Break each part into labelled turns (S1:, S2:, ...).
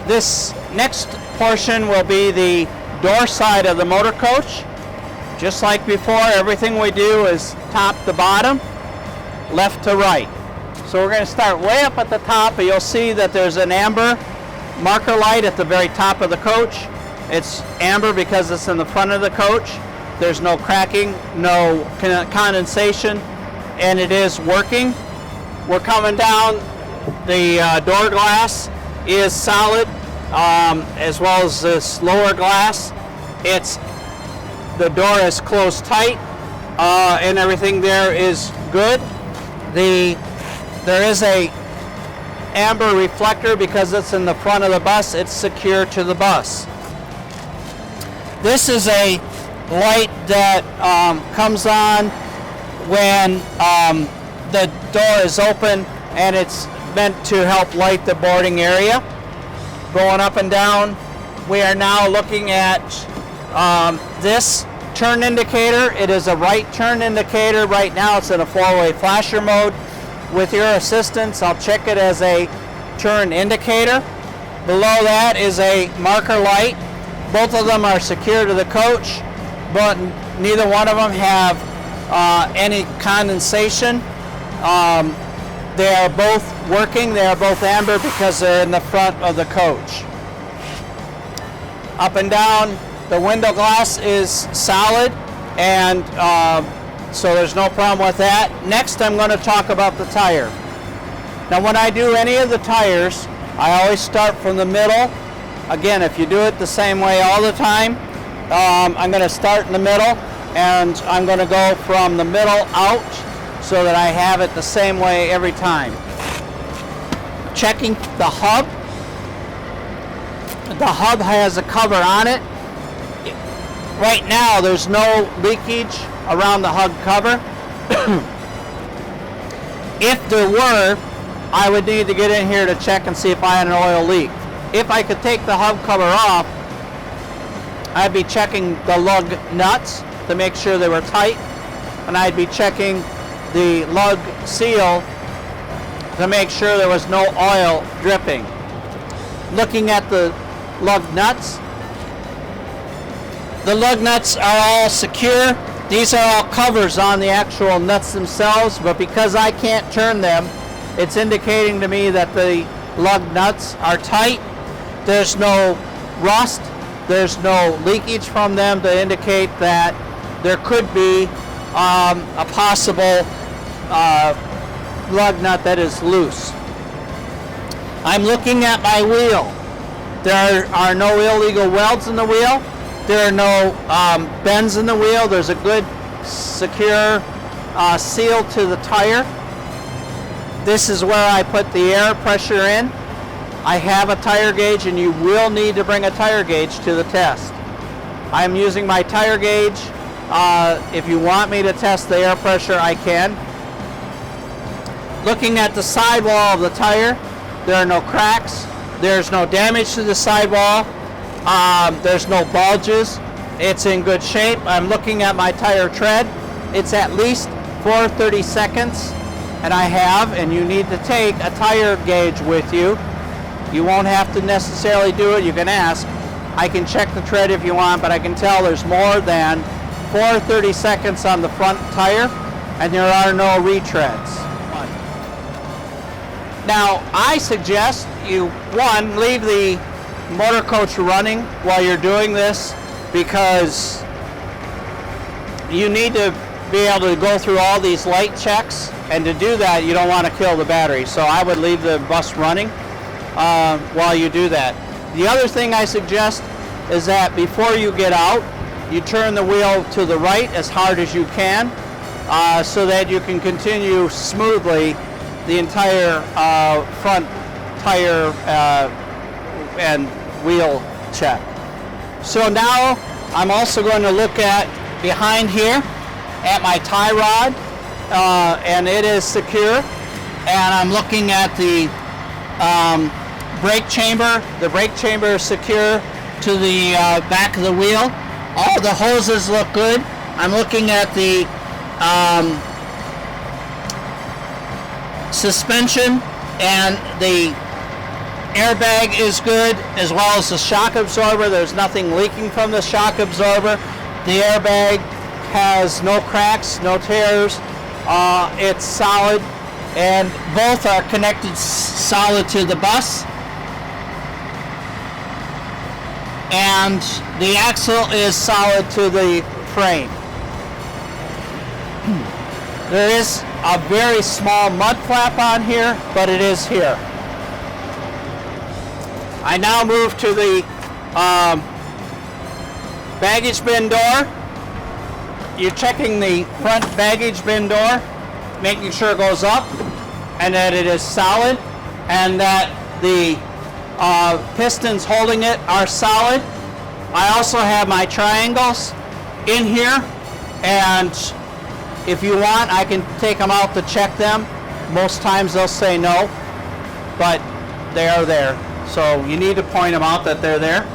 S1: This next portion will be the door side of the motor coach. Just like before, everything we do is top to bottom, left to right. So we're going to start way up at the top, but you'll see that there's an amber marker light at the very top of the coach. It's amber because it's in the front of the coach. There's no cracking, no condensation, and it is working. We're coming down. The door glass is solid, as well as this lower glass. The door is closed tight, and everything there is good. There is a amber reflector because it's in the front of the bus. It's secure to the bus. This is a light that comes on when the door is open, and it's meant to help light the boarding area. Going up and down, we are now looking at this turn indicator. It is a right turn indicator. Right now it's in a four-way flasher mode. With your assistance, I'll check it as a turn indicator. Below that is a marker light. Both of them are secure to the coach, but neither one of them have any condensation. They are both working. They are both amber because they're in the front of the coach. Up and down, the window glass is solid, and so there's no problem with that. Next, I'm going to talk about the tire. Now, when I do any of the tires, I always start from the middle. Again, if you do it the same way all the time, I'm going to start in the middle, and I'm going to go from the middle out so that I have it the same way every time. Checking the hub. The hub has a cover on it. Right now, there's no leakage around the hub cover. If there were, I would need to get in here to check and see if I had an oil leak. If I could take the hub cover off, I'd be checking the lug nuts to make sure they were tight, and I'd be checking the lug seal to make sure there was no oil dripping. Looking at the lug nuts, the lug nuts are all secure. These are all covers on the actual nuts themselves, but because I can't turn them, it's indicating to me that the lug nuts are tight. There's no rust, there's no leakage from them to indicate that there could be a possible lug nut that is loose. I'm looking at my wheel. There are no illegal welds in the wheel. There are no bends in the wheel. There's a good secure seal to the tire. This is where I put the air pressure in. I have a tire gauge, and you will need to bring a tire gauge to the test. I'm using my tire gauge. If you want me to test the air pressure, I can. Looking at the sidewall of the tire, there are no cracks. There's no damage to the sidewall. There's no bulges. It's in good shape. I'm looking at my tire tread. It's at least 4/32, and I have, and you need to take a tire gauge with you. You won't have to necessarily do it. You can ask. I can check the tread if you want, but I can tell there's more than 4/32 on the front tire, and there are no retreads. Now, I suggest you, one, leave the motor coach running while you're doing this, because you need to be able to go through all these light checks, and to do that, you don't want to kill the battery. So I would leave the bus running while you do that. The other thing I suggest is that before you get out, you turn the wheel to the right as hard as you can, so that you can continue smoothly the entire front tire and wheel check. So now I'm also going to look at behind here at my tie rod, and it is secure. And I'm looking at the brake chamber. The brake chamber is secure to the back of the wheel. All the hoses look good. I'm looking at the suspension and the airbag is good, as well as the shock absorber. There's nothing leaking from the shock absorber. The airbag has no cracks, no tears. It's solid, and both are connected solid to the bus. And the axle is solid to the frame. There is a very small mud flap on here, but it is here. I now move to the baggage bin door. You're checking the front baggage bin door, making sure it goes up and that it is solid and that the pistons holding it are solid. I also have my triangles in here, and if you want, I can take them out to check them. Most times they'll say no, but they are there. So you need to point them out that they're there.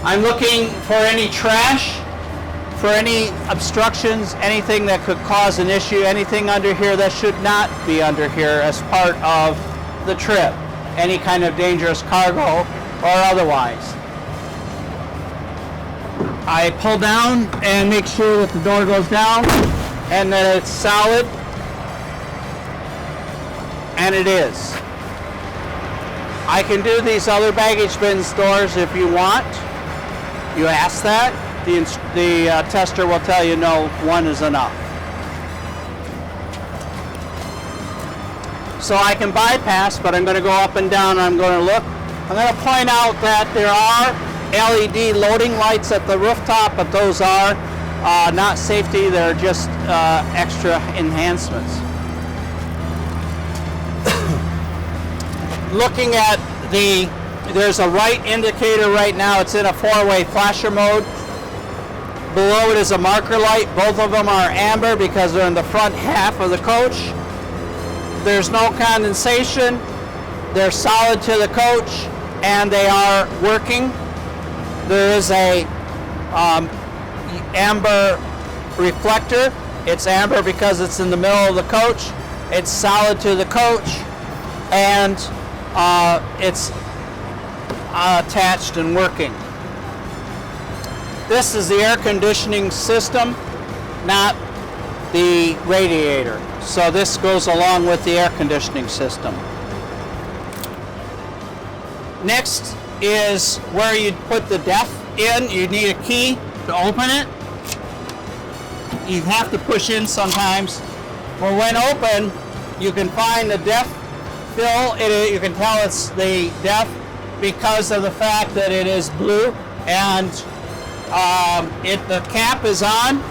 S1: I'm looking for any trash, for any obstructions, anything that could cause an issue, anything under here that should not be under here as part of the trip. Any kind of dangerous cargo or otherwise. I pull down and make sure that the door goes down and that it's solid, and it is. I can do these other baggage bin doors if you want. You ask that. The tester will tell you no, one is enough. So I can bypass, but I'm going to go up and down and I'm going to look. I'm going to point out that there are LED loading lights at the rooftop, but those are not safety, they're just extra enhancements. Looking at there's a right indicator right now. It's in a 4-way flasher mode. Below it is a marker light. Both of them are amber because they're in the front half of the coach. There's no condensation. They're solid to the coach, and they are working. There is a amber reflector. It's amber because it's in the middle of the coach. It's solid to the coach, and it's attached and working. This is the air conditioning system, not the radiator. So this goes along with the air conditioning system. Next is where you put the DEF in. You need a key to open it. You have to push in sometimes. Well, when open, you can find the DEF fill. You can tell it's the DEF because of the fact that it is blue, and the cap is on.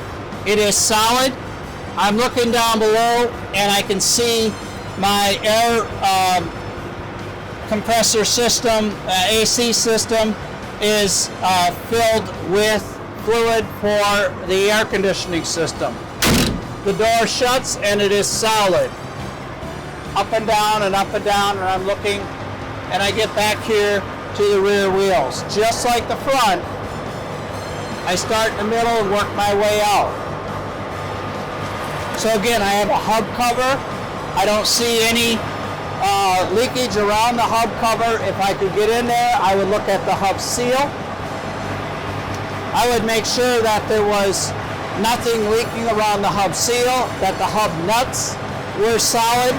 S1: It is solid. I'm looking down below and I can see my air compressor system, AC system, is filled with fluid for the air conditioning system. The door shuts and it is solid. Up and down and up and down, and I'm looking, and I get back here to the rear wheels. Just like the front, I start in the middle and work my way out. So again, I have a hub cover. I don't see any leakage around the hub cover. If I could get in there, I would look at the hub seal. I would make sure that there was nothing leaking around the hub seal, that the hub nuts were solid.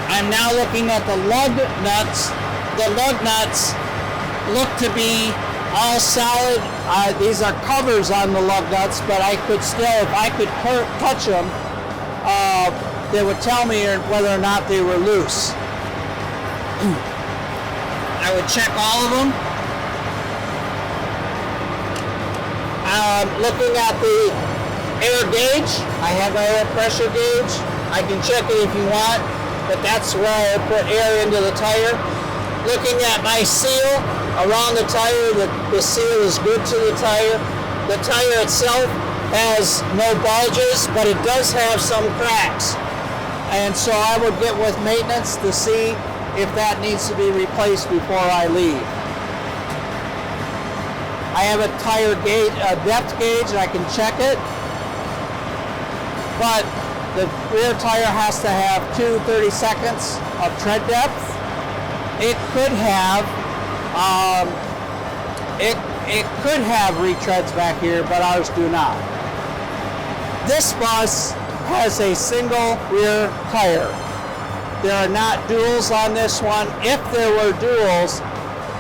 S1: I'm now looking at the lug nuts. The lug nuts look to be all solid. These are covers on the lug nuts, but I could still, if I could touch them, they would tell me whether or not they were loose. I would check all of them. Looking at the air gauge, I have my air pressure gauge. I can check it if you want, but that's where I put air into the tire. Looking at my seal around the tire, the seal is good to the tire. The tire itself has no bulges, but it does have some cracks. And so I would get with maintenance to see if that needs to be replaced before I leave. I have a tire gauge, a depth gauge, and I can check it. But the rear tire has to have 2 30-seconds of tread depth. it could have it could have retreads back here, but ours do not. This bus has a single rear tire. There are not duals on this one. If there were duals,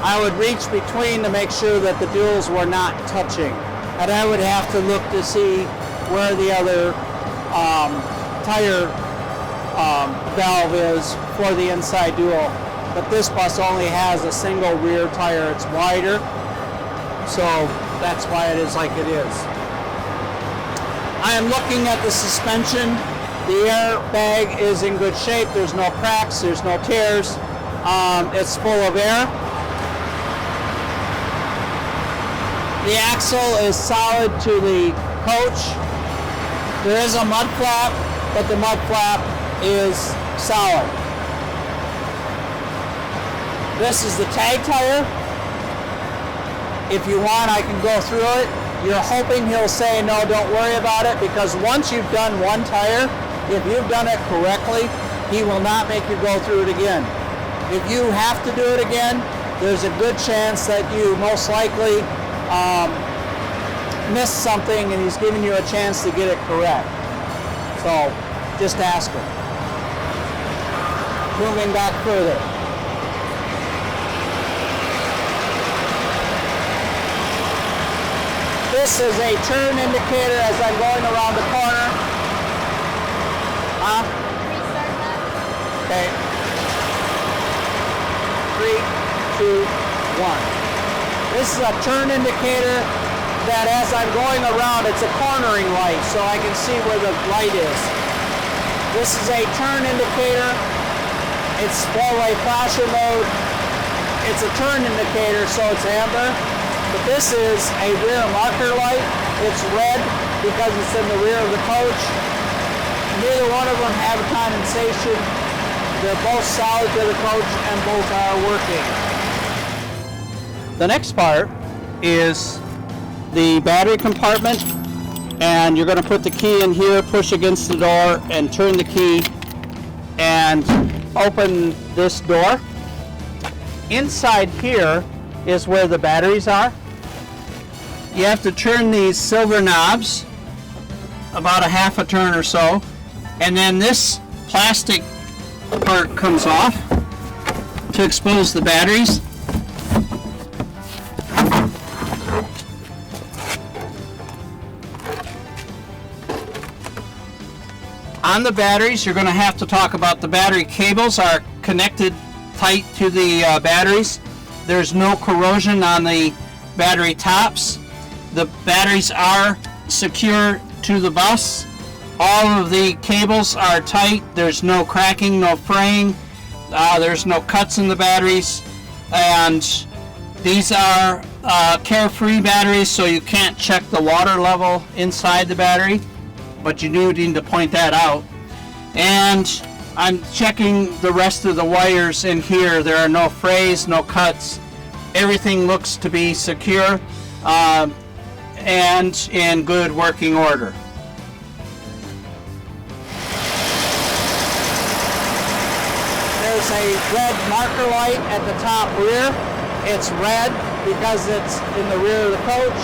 S1: I would reach between to make sure that the duals were not touching. And I would have to look to see where the other tire valve is for the inside dual. But this bus only has a single rear tire. It's wider, so that's why it is like it is. I am looking at the suspension. The airbag is in good shape. There's no cracks, there's no tears. It's full of air. The axle is solid to the coach. There is a mud flap, but the mud flap is solid. This is the tag tire. If you want, I can go through it. You're hoping he'll say, no, don't worry about it, because once you've done one tire, if you've done it correctly, he will not make you go through it again. If you have to do it again, there's a good chance that you most likely missed something and he's giving you a chance to get it correct. So just ask him. Moving back further. This is a turn indicator as I'm going around the corner.
S2: Restart that.
S1: Okay. 3, 2, 1. This is a turn indicator that as I'm going around, it's a cornering light, so I can see where the light is. This is a turn indicator. It's four-way flasher mode. It's a turn indicator, so it's amber. But this is a rear marker light. It's red because it's in the rear of the coach. Neither one of them have a condensation. They're both solid to the coach and both are working. The next part is the battery compartment, and you're going to put the key in here, push against the door, and turn the key and open this door. Inside here is where the batteries are. You have to turn these silver knobs about a half a turn or so, and then this plastic part comes off to expose the batteries. On the batteries, you're going to have to talk about the battery cables are connected tight to the batteries. There's no corrosion on the battery tops. The batteries are secure to the bus. All of the cables are tight. There's no cracking, no fraying. There's no cuts in the batteries. And these are carefree batteries, so you can't check the water level inside the battery, but you do need to point that out. And I'm checking the rest of the wires in here. There are no frays, no cuts. Everything looks to be secure and in good working order. There's a red marker light at the top rear. It's red because it's in the rear of the coach.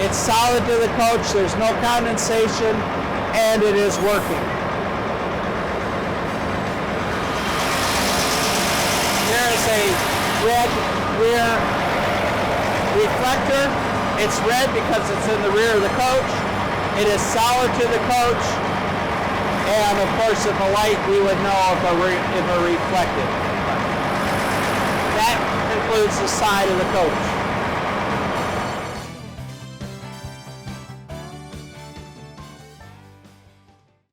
S1: It's solid to the coach. There's no condensation, and it is working. There is a red rear reflector. It's red because it's in the rear of the coach. It is solid to the coach. And of course, if a light, we would know if it reflected. That concludes the side of the coach.